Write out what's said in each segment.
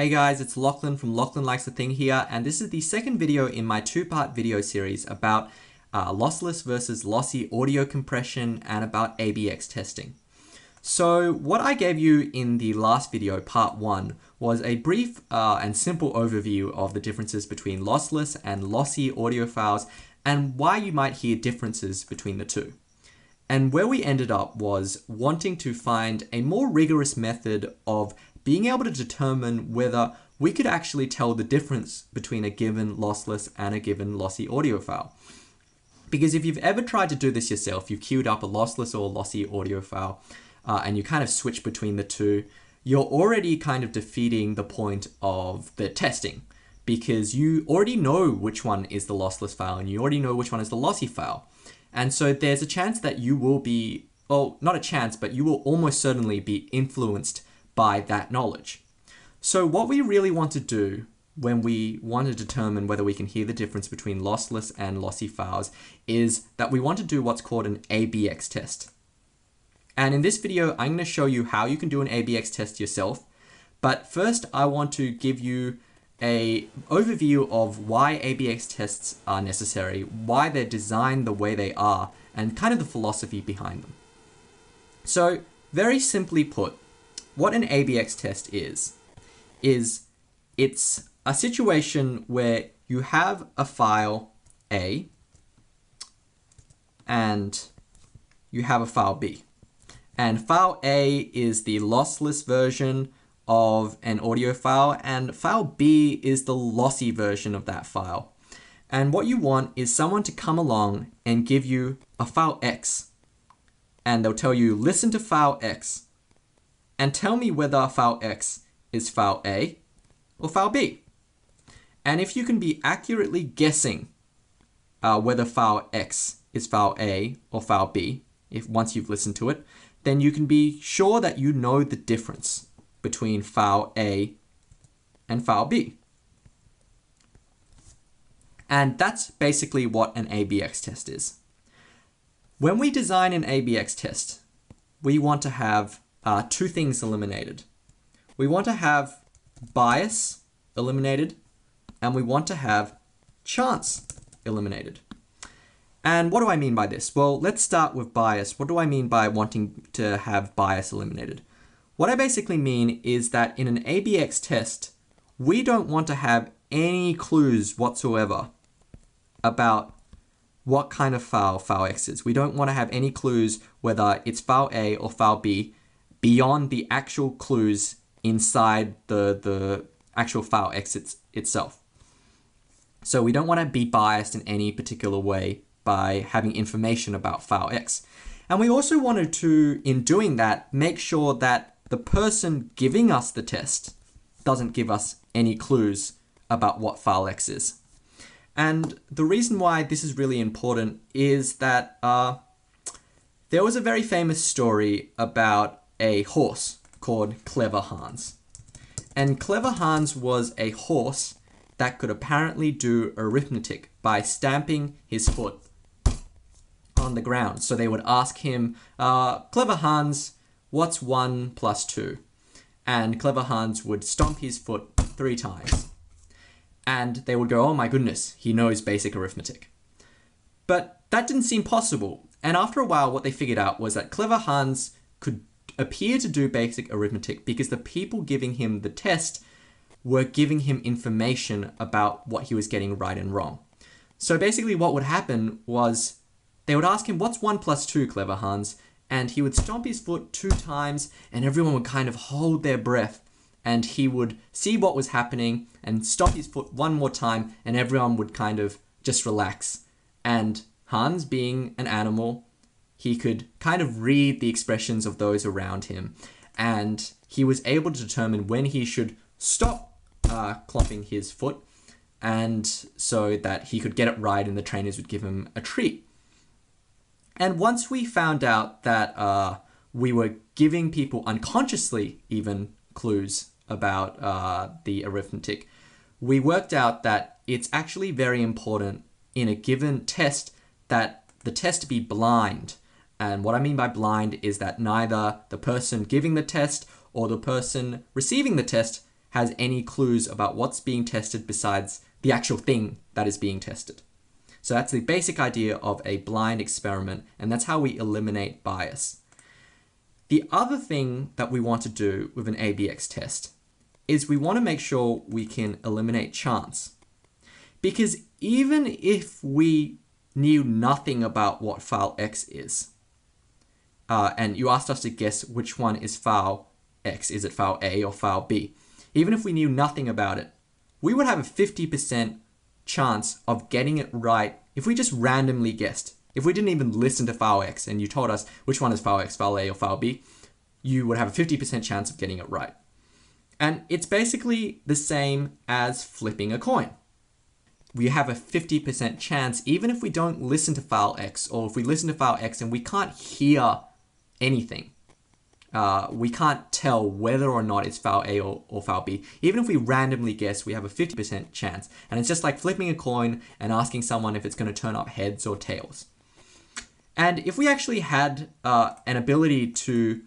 Hey guys, it's Lachlan from Lachlan Likes a Thing here, and this is the second video in my two-part video series about lossless versus lossy audio compression and about ABX testing. So what I gave you in the last video, part 1, was a brief and simple overview of the differences between lossless and lossy audio files and why you might hear differences between the two. And where we ended up was wanting to find a more rigorous method of being able to determine whether we could actually tell the difference between a given lossless and a given lossy audio file. Because if you've ever tried to do this yourself, you've queued up a lossless or lossy audio file and you kind of switch between the two, you're already kind of defeating the point of the testing because you already know which one is the lossless file and you already know which one is the lossy file. And so there's a chance that you will be, well, not a chance, but you will almost certainly be influenced by that knowledge. So what we really want to do when we want to determine whether we can hear the difference between lossless and lossy files is that we want to do what's called an ABX test. And in this video, I'm going to show you how you can do an ABX test yourself. But first, I want to give you an overview of why ABX tests are necessary, why they're designed the way they are, and kind of the philosophy behind them. So very simply put, what an ABX test is it's a situation where you have a file A and you have a file B. And file A is the lossless version of an audio file and file B is the lossy version of that file. And what you want is someone to come along and give you a file X and they'll tell you, listen to file X and tell me whether file X is file A or file B. And if you can be accurately guessing whether file X is file A or file B, once you've listened to it, then you can be sure that you know the difference between file A and file B. And that's basically what an ABX test is. When we design an ABX test, we want to have two things eliminated. We want to have bias eliminated and we want to have chance eliminated. And what do I mean by this? Well, let's start with bias. What do I mean by wanting to have bias eliminated? What I basically mean is that in an ABX test, we don't want to have any clues whatsoever about what kind of file X is. We don't want to have any clues whether it's file A or file B beyond the actual clues inside the actual file X itself. So we don't want to be biased in any particular way by having information about file X. And we also wanted to, in doing that, make sure that the person giving us the test doesn't give us any clues about what file X is. And the reason why this is really important is that there was a very famous story about a horse called Clever Hans. And Clever Hans was a horse that could apparently do arithmetic by stamping his foot on the ground. So they would ask him, Clever Hans, what's 1 plus 2? And Clever Hans would stomp his foot 3 times. And they would go, oh my goodness, he knows basic arithmetic. But that didn't seem possible. And after a while, what they figured out was that Clever Hans could appear to do basic arithmetic because the people giving him the test were giving him information about what he was getting right and wrong. So basically what would happen was they would ask him, what's 1 plus 2, Clever Hans? And he would stomp his foot 2 times and everyone would kind of hold their breath and he would see what was happening and stomp his foot 1 more time and everyone would kind of just relax. And Hans, being an animal, he could kind of read the expressions of those around him and he was able to determine when he should stop clomping his foot and so that he could get it right and the trainers would give him a treat. And once we found out that we were giving people unconsciously even clues about the arithmetic, we worked out that it's actually very important in a given test that the test be blind. And what I mean by blind is that neither the person giving the test or the person receiving the test has any clues about what's being tested besides the actual thing that is being tested. So that's the basic idea of a blind experiment, and that's how we eliminate bias. The other thing that we want to do with an ABX test is we want to make sure we can eliminate chance. Because even if we knew nothing about what file X is, and you asked us to guess which one is file X, is it file A or file B? Even if we knew nothing about it, we would have a 50% chance of getting it right if we just randomly guessed. If we didn't even listen to file X and you told us which one is file X, file A or file B, you would have a 50% chance of getting it right. And it's basically the same as flipping a coin. We have a 50% chance, even if we don't listen to file X, or if we listen to file X and we can't hear anything. We can't tell whether or not it's file A or file B. Even if we randomly guess, we have a 50% chance. And it's just like flipping a coin and asking someone if it's going to turn up heads or tails. And if we actually had an ability to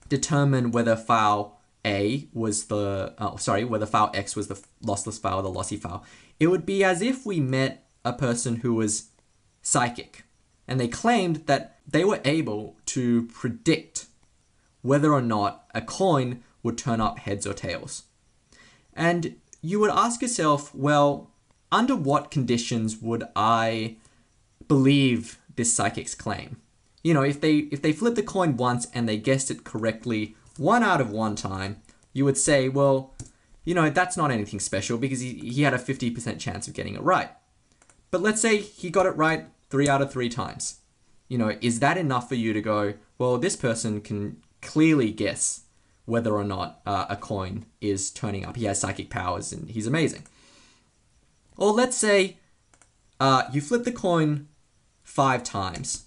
determine whether file A was whether file X was the lossless file or the lossy file, it would be as if we met a person who was psychic and they claimed that they were able to predict whether or not a coin would turn up heads or tails. And you would ask yourself, well, under what conditions would I believe this psychic's claim? You know, if they flipped the coin once and they guessed it correctly 1 out of 1 time, you would say, well, you know, that's not anything special because he had a 50% chance of getting it right. But let's say he got it right 3 out of 3 times. You know, is that enough for you to go, well, this person can clearly guess whether or not a coin is turning up. He has psychic powers and he's amazing. Or let's say you flip the coin 5 times,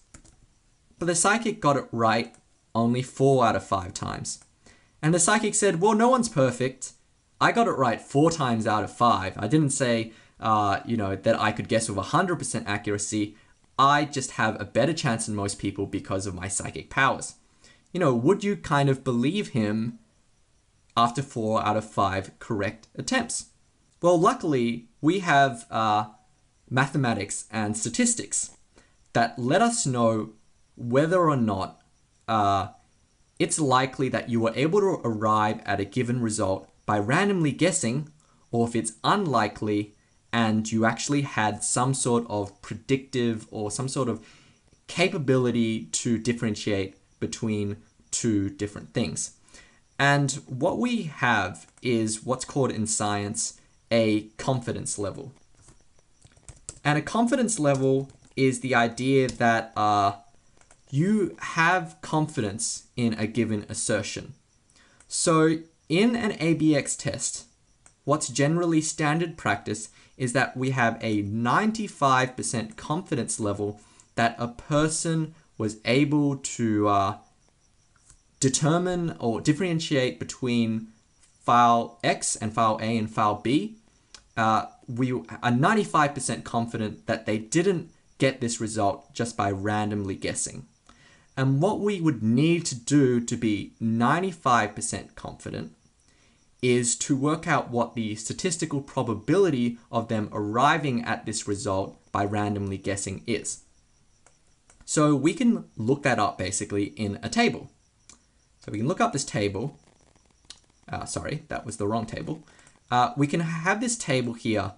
but the psychic got it right only 4 out of 5 times. And the psychic said, well, no one's perfect. I got it right 4 times out of 5. I didn't say, you know, that I could guess with 100% accuracy. I just have a better chance than most people because of my psychic powers. You know, would you kind of believe him after 4 out of 5 correct attempts? Well, luckily, we have mathematics and statistics that let us know whether or not it's likely that you were able to arrive at a given result by randomly guessing, or if it's unlikely and you actually had some sort of predictive or some sort of capability to differentiate between 2 different things. And what we have is what's called in science a confidence level. And a confidence level is the idea that you have confidence in a given assertion. So in an ABX test, what's generally standard practice is that we have a 95% confidence level that a person was able to determine or differentiate between file X and file A and file B. We are 95% confident that they didn't get this result just by randomly guessing. And what we would need to do to be 95% confident is to work out what the statistical probability of them arriving at this result by randomly guessing is. So we can look that up basically in a table. So we can look up this table. Sorry, that was the wrong table. We can have this table here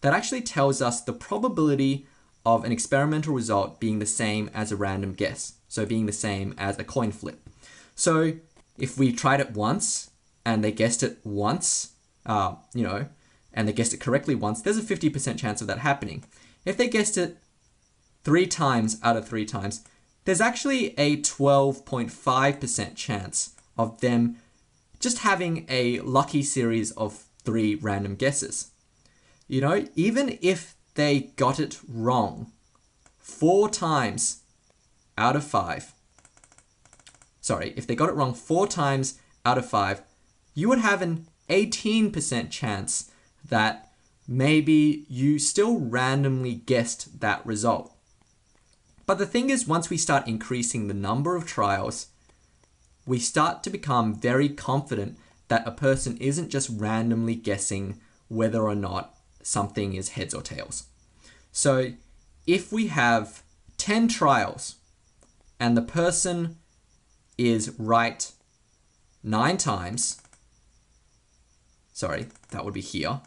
that actually tells us the probability of an experimental result being the same as a random guess. So being the same as a coin flip. So if we tried it once and they guessed it once, you know, and they guessed it correctly once, there's a 50% chance of that happening. If they guessed it 3 times out of 3 times, there's actually a 12.5% chance of them just having a lucky series of 3 random guesses. You know, even if they got it wrong 4 times out of 5, sorry, if they got it wrong 4 times out of 5, you would have an 18% chance that maybe you still randomly guessed that result. But the thing is, once we start increasing the number of trials, we start to become very confident that a person isn't just randomly guessing whether or not something is heads or tails. So if we have 10 trials and the person is right 9 times, sorry, that would be here,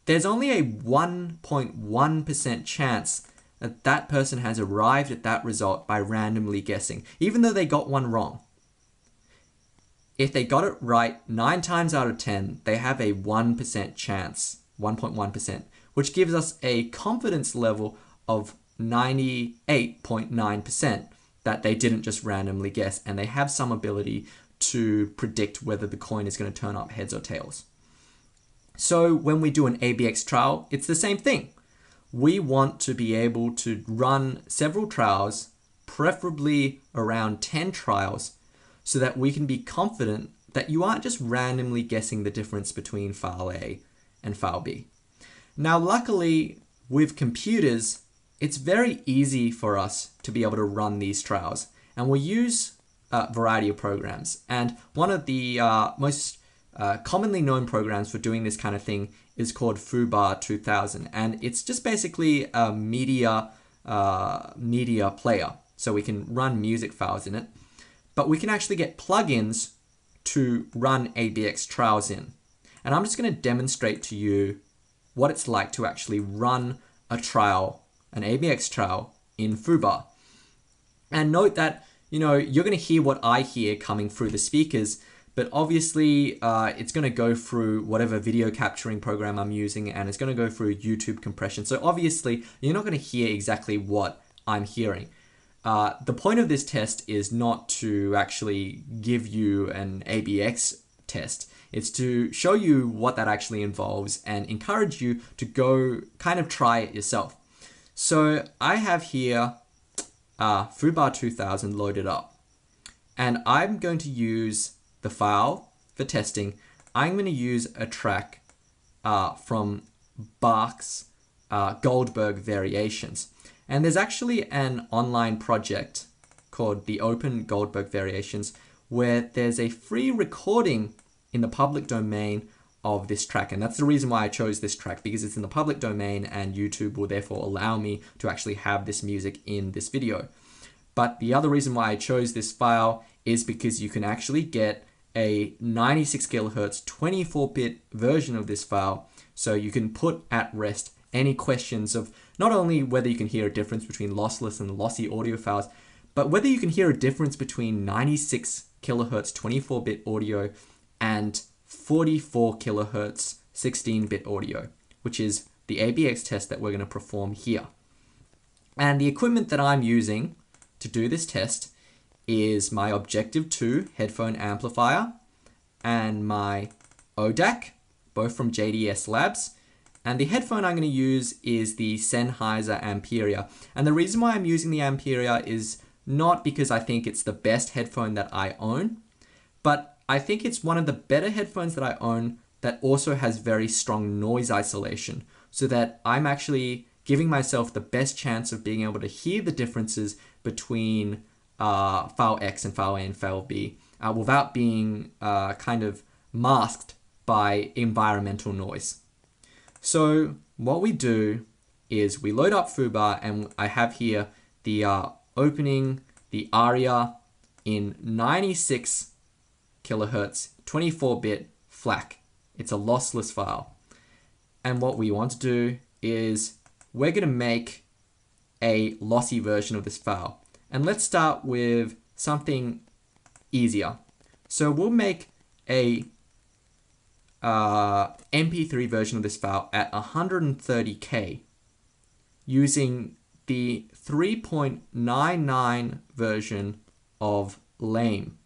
there's only a 1.1% chance that that person has arrived at that result by randomly guessing, even though they got one wrong. If they got it right 9 times out of 10, they have a 1% chance, 1.1%, which gives us a confidence level of 98.9% that they didn't just randomly guess, and they have some ability to predict whether the coin is going to turn up heads or tails. So when we do an ABX trial, it's the same thing. We want to be able to run several trials, preferably around 10 trials, so that we can be confident that you aren't just randomly guessing the difference between file A and file B. Now, luckily, with computers, it's very easy for us to be able to run these trials, and we'll use a variety of programs. And one of the most commonly known programs for doing this kind of thing is called foobar 2000, and it's just basically a media player, so we can run music files in it, but we can actually get plugins to run ABX Trials in. And I'm just going to demonstrate to you what it's like to actually run a trial, an ABX trial in foobar. And note that, you're going to hear what I hear coming through the speakers, but obviously it's going to go through whatever video capturing program I'm using, and it's going to go through YouTube compression. So obviously you're not going to hear exactly what I'm hearing. The point of this test is not to actually give you an ABX test. It's to show you what that actually involves and encourage you to go kind of try it yourself. So I have here foobar 2000 loaded up, and I'm going to use the file for testing. I'm going to use a track from Bach's Goldberg Variations. And there's actually an online project called the Open Goldberg Variations, where there's a free recording in the public domain of this track. And that's the reason why I chose this track, because it's in the public domain and YouTube will therefore allow me to actually have this music in this video. But the other reason why I chose this file is because you can actually get a 96 kilohertz 24-bit version of this file, so you can put at rest any questions of not only whether you can hear a difference between lossless and lossy audio files, but whether you can hear a difference between 96 kilohertz 24-bit audio and 44 kilohertz 16-bit audio, which is the ABX test that we're going to perform here. And the equipment that I'm using to do this test is my Objective 2 headphone amplifier and my ODAC, both from JDS Labs. And the headphone I'm going to use is the Sennheiser Ampere. And the reason why I'm using the Ampere is not because I think it's the best headphone that I own, but I think it's one of the better headphones that I own that also has very strong noise isolation, so that I'm actually giving myself the best chance of being able to hear the differences between file X and file A and file B without being kind of masked by environmental noise. So what we do is we load up foobar, and I have here the opening the aria in 96 kilohertz 24-bit FLAC. It's a lossless file. And what we want to do is we're going to make a lossy version of this file. And let's start with something easier. So we'll make a MP3 version of this file at 130K using the 3.99 version of lame.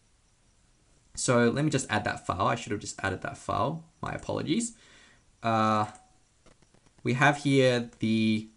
So let me just add that file. I should have just added that file. My apologies. We have here the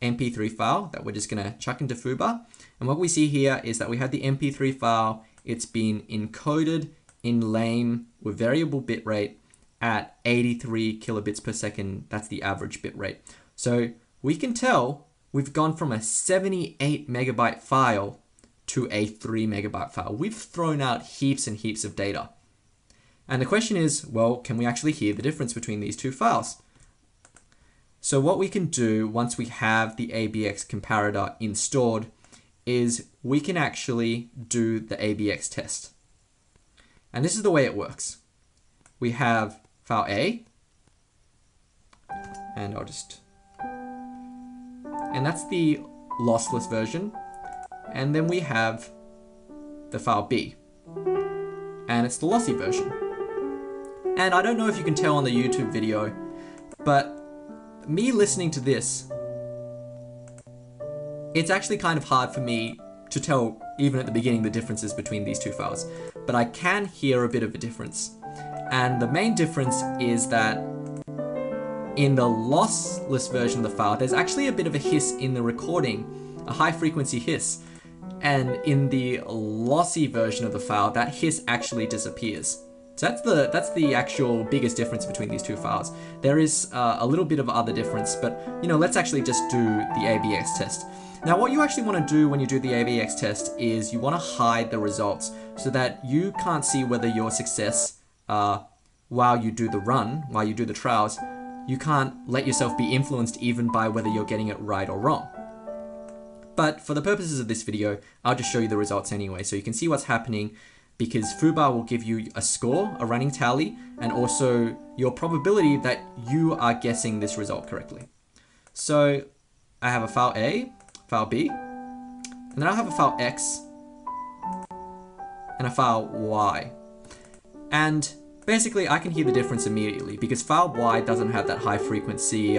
MP3 file that we're just going to chuck into foobar. And what we see here is that we have the MP3 file. It's been encoded in lame with variable bitrate at 83 kilobits per second. That's the average bitrate. So we can tell we've gone from a 78 megabyte file to a 3 megabyte file. We've thrown out heaps and heaps of data. And the question is, well, can we actually hear the difference between these two files? So what we can do once we have the ABX comparator installed is we can actually do the ABX test. And this is the way it works. We have file A, and and that's the lossless version. And then we have the file B, and it's the lossy version. And I don't know if you can tell on the YouTube video, but me listening to this, it's actually kind of hard for me to tell, even at the beginning, the differences between these two files. But I can hear a bit of a difference. And the main difference is that in the lossless version of the file, there's actually a bit of a hiss in the recording, a high frequency hiss. And in the lossy version of the file, that hiss actually disappears. So that's the actual biggest difference between these two files. There is a little bit of other difference, but let's actually just do the ABX test. Now, what you actually want to do when you do the ABX test is you want to hide the results so that you can't see whether your success while you do the run, while you do the trials. You can't let yourself be influenced even by whether you're getting it right or wrong. But for the purposes of this video, I'll just show you the results anyway, so you can see what's happening, because foobar will give you a score, a running tally, and also your probability that you are guessing this result correctly. So I have a file A, file B, and then I have a file X, and a file Y. And basically I can hear the difference immediately because file Y doesn't have that high frequency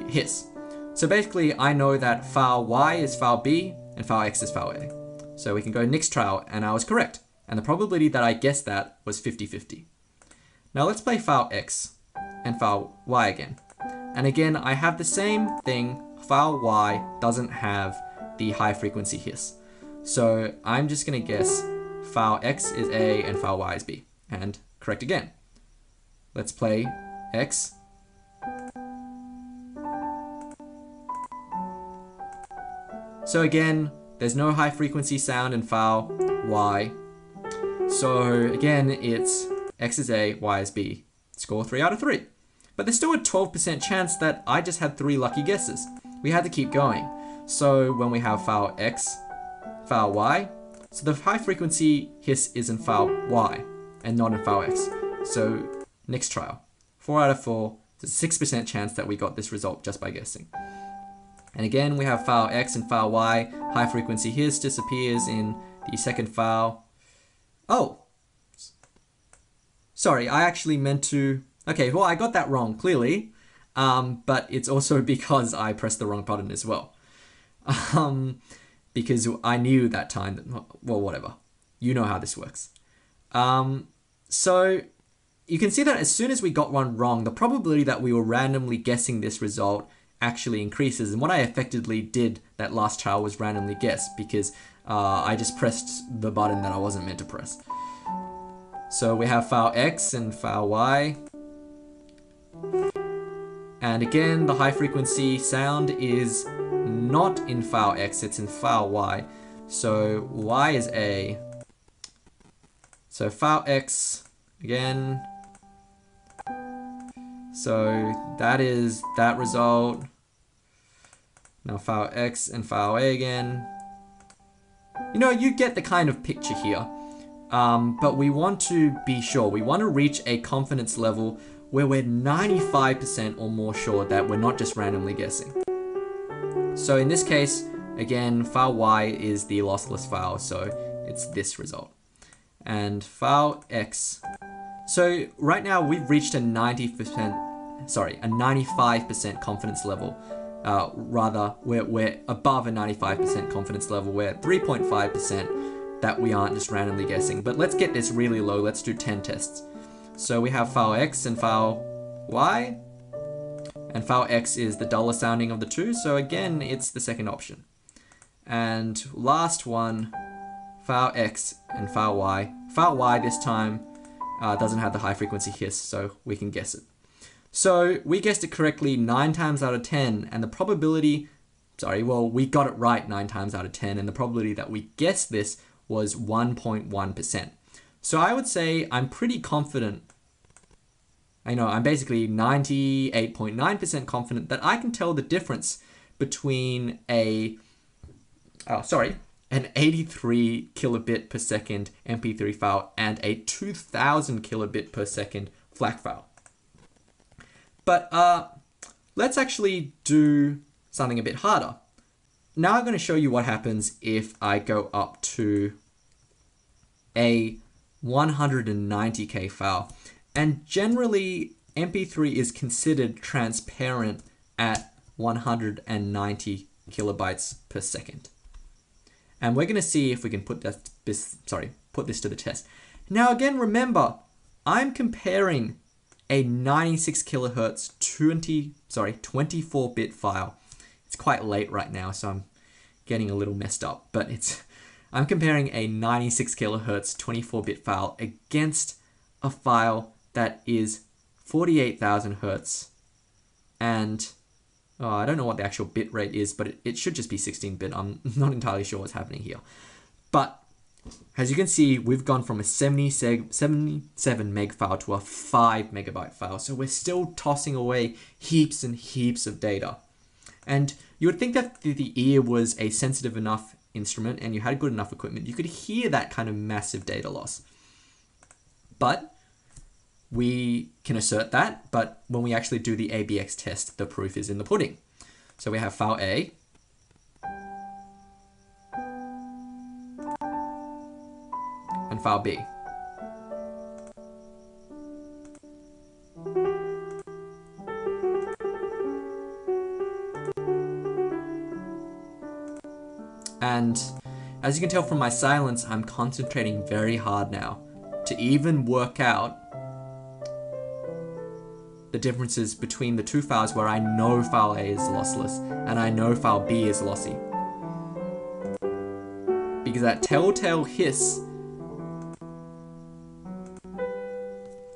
hiss. So basically I know that file Y is file B and file X is file A. So we can go next trial, and I was correct. And the probability that I guessed that was 50-50. Now let's play file X and file Y again. And again, I have the same thing. File Y doesn't have the high frequency hiss. So I'm just gonna guess file X is A and file Y is B. And correct again. Let's play X. So again, there's no high frequency sound in file Y. So again, it's X is A, Y is B. Score 3 out of 3. But there's still a 12% chance that I just had 3 lucky guesses. We had to keep going. So when we have file X, file Y, so the high frequency hiss is in file Y and not in file X. So next trial, 4 out of 4, it's a 6% chance that we got this result just by guessing. And again, we have file X and file Y. High frequency hiss disappears in the second file. Oh, sorry, I actually meant to, okay, well, I got that wrong, clearly. But it's also because I pressed the wrong button as well. Because I knew that time that, well, whatever. You know how this works. So you can see that as soon as we got one wrong, the probability that we were randomly guessing this result actually increases. And what I effectively did that last trial was randomly guess, because I just pressed the button that I wasn't meant to press. So we have file X and file Y. And again, the high frequency sound is not in file X, it's in file Y. So Y is A. So file X, again. So that is that result. Now file X and file A again. You get the kind of picture here. But we want to be sure. We want to reach a confidence level where we're 95% or more sure that we're not just randomly guessing. So in this case, again, file Y is the lossless file, so it's this result. And file X. So right now we've reached a 95% confidence level. Rather, we're above a 95% confidence level. We're at 3.5% that we aren't just randomly guessing. But let's get this really low. Let's do 10 tests. So we have file X and file Y. And file X is the duller sounding of the two. So again, it's the second option. And last one, file X and file Y. File Y this time doesn't have the high frequency hiss, so we can guess it. So we guessed it correctly 9 times out of 10, and the probability, we got it right 9 times out of 10, and the probability that we guessed this was 1.1%. So I would say I'm pretty confident. I know I'm basically 98.9% confident that I can tell the difference between an 83 kilobit per second MP3 file and a 2000 kilobit per second FLAC file. But let's actually do something a bit harder. Now I'm going to show you what happens if I go up to a 190K file. And generally, MP3 is considered transparent at 190 kilobytes per second. And we're going to see if we can put this to the test. Now again, remember, I'm comparing a 96 kilohertz 24-bit file. It's quite late right now, so I'm getting a little messed up, but I'm comparing a 96 kilohertz 24-bit file against a file that is 48,000 hertz, and I don't know what the actual bit rate is, but it should just be 16-bit. I'm not entirely sure what's happening here. But as you can see, we've gone from a 77 meg file to a 5 megabyte file. So we're still tossing away heaps and heaps of data. And you would think that the ear was a sensitive enough instrument and you had good enough equipment, you could hear that kind of massive data loss. But we can assert that, but when we actually do the ABX test, the proof is in the pudding. So we have file A, and file B. And as you can tell from my silence, I'm concentrating very hard now to even work out the differences between the two files where I know file A is lossless and I know file B is lossy. Because that telltale hiss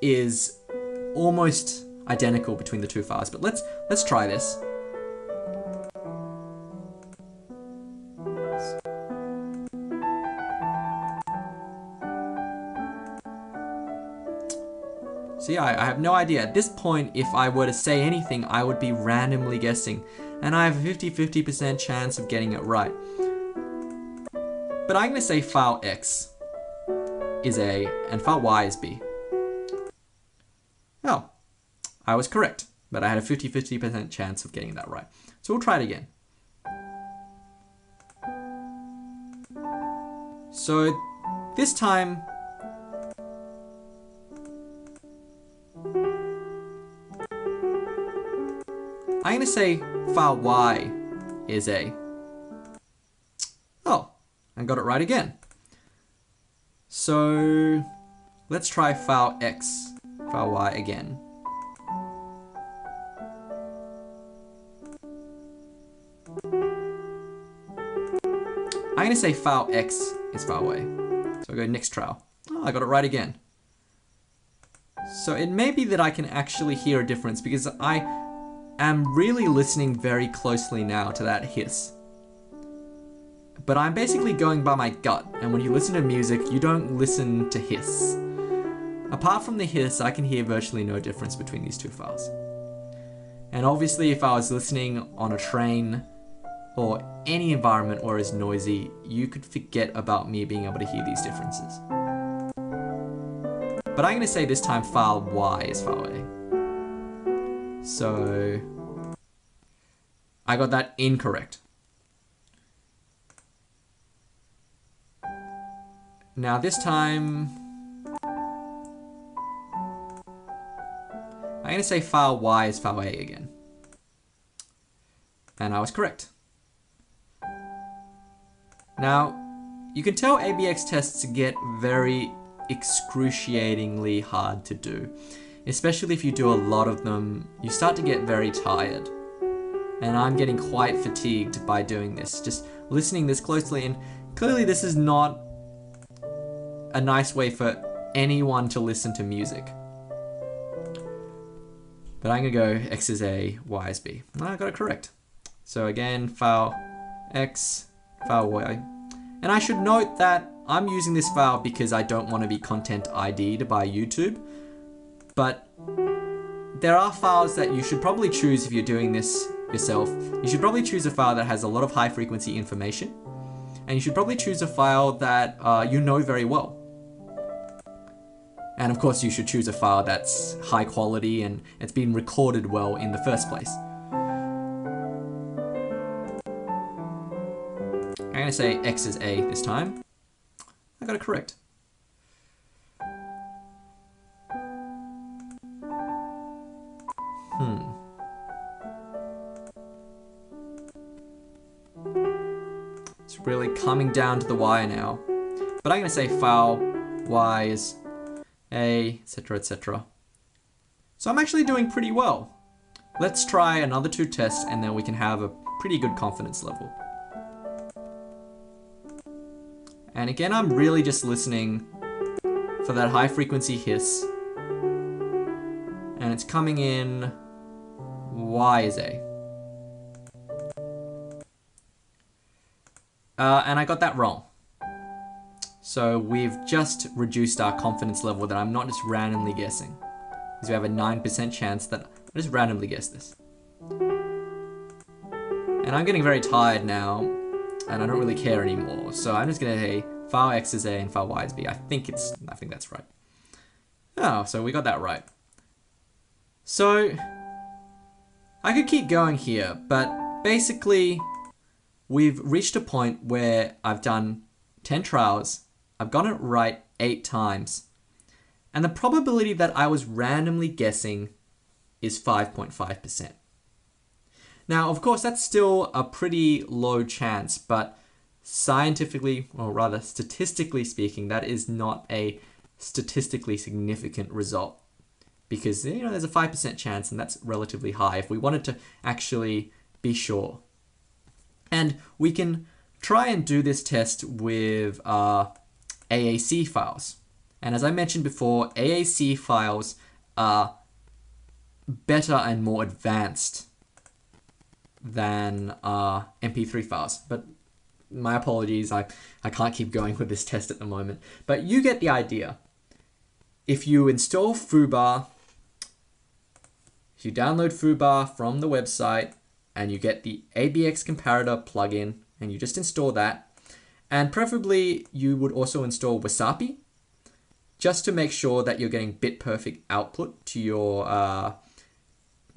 is almost identical between the two files. But let's try this. So yeah, I have no idea. At this point, if I were to say anything, I would be randomly guessing. And I have a 50-50% chance of getting it right. But I'm going to say file X is A and file Y is B. Oh, I was correct. But I had a 50-50% chance of getting that right. So we'll try it again. So this time, I'm going to say file Y is A. Oh, I got it right again. So let's try file X, file Y again. I'm going to say file X is file Y. So I go next trial. Oh, I got it right again. So it may be that I can actually hear a difference because I am really listening very closely now to that hiss. But I'm basically going by my gut, and when you listen to music, you don't listen to hiss. Apart from the hiss, I can hear virtually no difference between these two files. And obviously if I was listening on a train or any environment where it's noisy, you could forget about me being able to hear these differences. But I'm going to say this time file Y is file A. So I got that incorrect. Now this time, I'm going to say file Y is file A again. And I was correct. Now, you can tell ABX tests get very excruciatingly hard to do. Especially if you do a lot of them, you start to get very tired. And I'm getting quite fatigued by doing this, just listening this closely, and clearly this is not a nice way for anyone to listen to music. But I'm gonna go X is A, Y is B. I got it correct. So again, file X, file Y. And I should note that I'm using this file because I don't want to be content ID'd by YouTube, but there are files that you should probably choose if you're doing this yourself. You should probably choose a file that has a lot of high frequency information, and you should probably choose a file that you know very well. And of course you should choose a file that's high quality and it's been recorded well in the first place. I'm going to say X is A this time. I got it correct. It's really coming down to the wire now. But I'm going to say file Y is A, etc., etc. So I'm actually doing pretty well. Let's try another 2 tests and then we can have a pretty good confidence level. And again, I'm really just listening for that high frequency hiss. And it's coming in Y is A. And I got that wrong. So we've just reduced our confidence level that I'm not just randomly guessing. Because we have a 9% chance that I just randomly guess this. And I'm getting very tired now, and I don't really care anymore. So I'm just gonna say file X is A and file Y is B. I think that's right. Oh, so we got that right. So I could keep going here, but basically we've reached a point where I've done 10 trials. I've gotten it right 8 times. And the probability that I was randomly guessing is 5.5%. Now, of course, that's still a pretty low chance, but scientifically, or rather statistically speaking, that is not a statistically significant result. Because, you know, there's a 5% chance, and that's relatively high if we wanted to actually be sure. And we can try and do this test with AAC files. And as I mentioned before, AAC files are better and more advanced than MP3 files. But my apologies, I can't keep going with this test at the moment. But you get the idea. If you install foobar, if you download foobar from the website, and you get the ABX comparator plugin, and you just install that, and preferably you would also install Wasapi, just to make sure that you're getting bit perfect output to your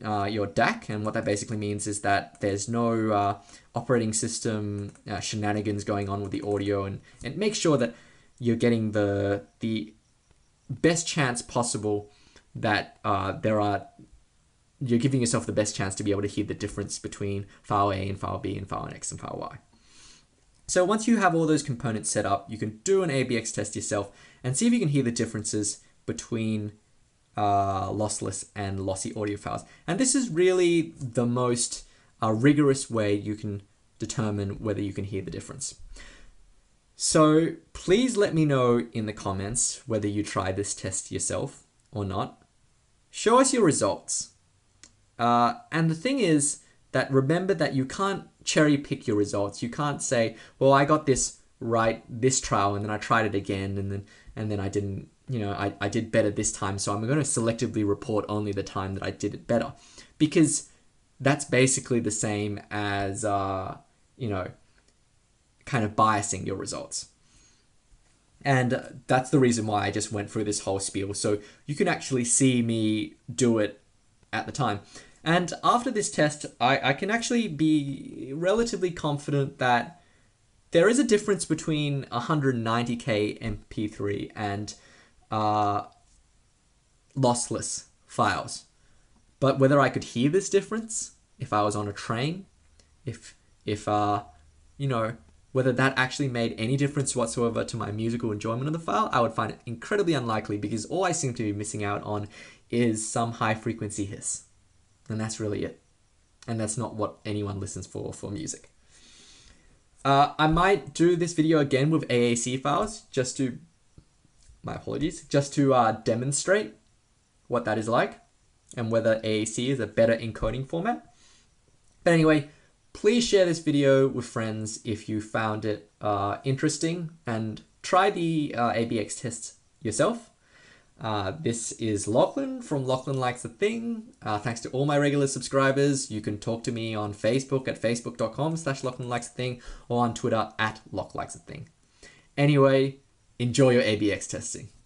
DAC. And what that basically means is that there's no operating system shenanigans going on with the audio, and make sure that you're getting the best chance possible that you're giving yourself the best chance to be able to hear the difference between file A and file B and file X and file Y. So once you have all those components set up, you can do an ABX test yourself and see if you can hear the differences between lossless and lossy audio files. And this is really the most rigorous way you can determine whether you can hear the difference. So please let me know in the comments whether you try this test yourself or not. Show us your results. And the thing is that remember that you can't cherry pick your results. You can't say, well, I got this right this trial and then I tried it again and then I didn't, you know, I did better this time. So I'm going to selectively report only the time that I did it better, because that's basically the same as, you know, kind of biasing your results. And that's the reason why I just went through this whole spiel. So you can actually see me do it at the time. And after this test, I can actually be relatively confident that there is a difference between 190K MP3 and lossless files. But whether I could hear this difference, if I was on a train, if you know, whether that actually made any difference whatsoever to my musical enjoyment of the file, I would find it incredibly unlikely, because all I seem to be missing out on is some high frequency hiss. And that's really it. And that's not what anyone listens for music. I might do this video again with AAC files, just to, my apologies, just to demonstrate what that is like and whether AAC is a better encoding format. But anyway, please share this video with friends if you found it interesting and try the ABX test yourself. This is Lachlan from Lachlan Likes a Thing. Thanks to all my regular subscribers. You can talk to me on Facebook at facebook.com/Lachlan Likes a Thing or on Twitter at LochLikesAThing. Anyway, enjoy your ABX testing.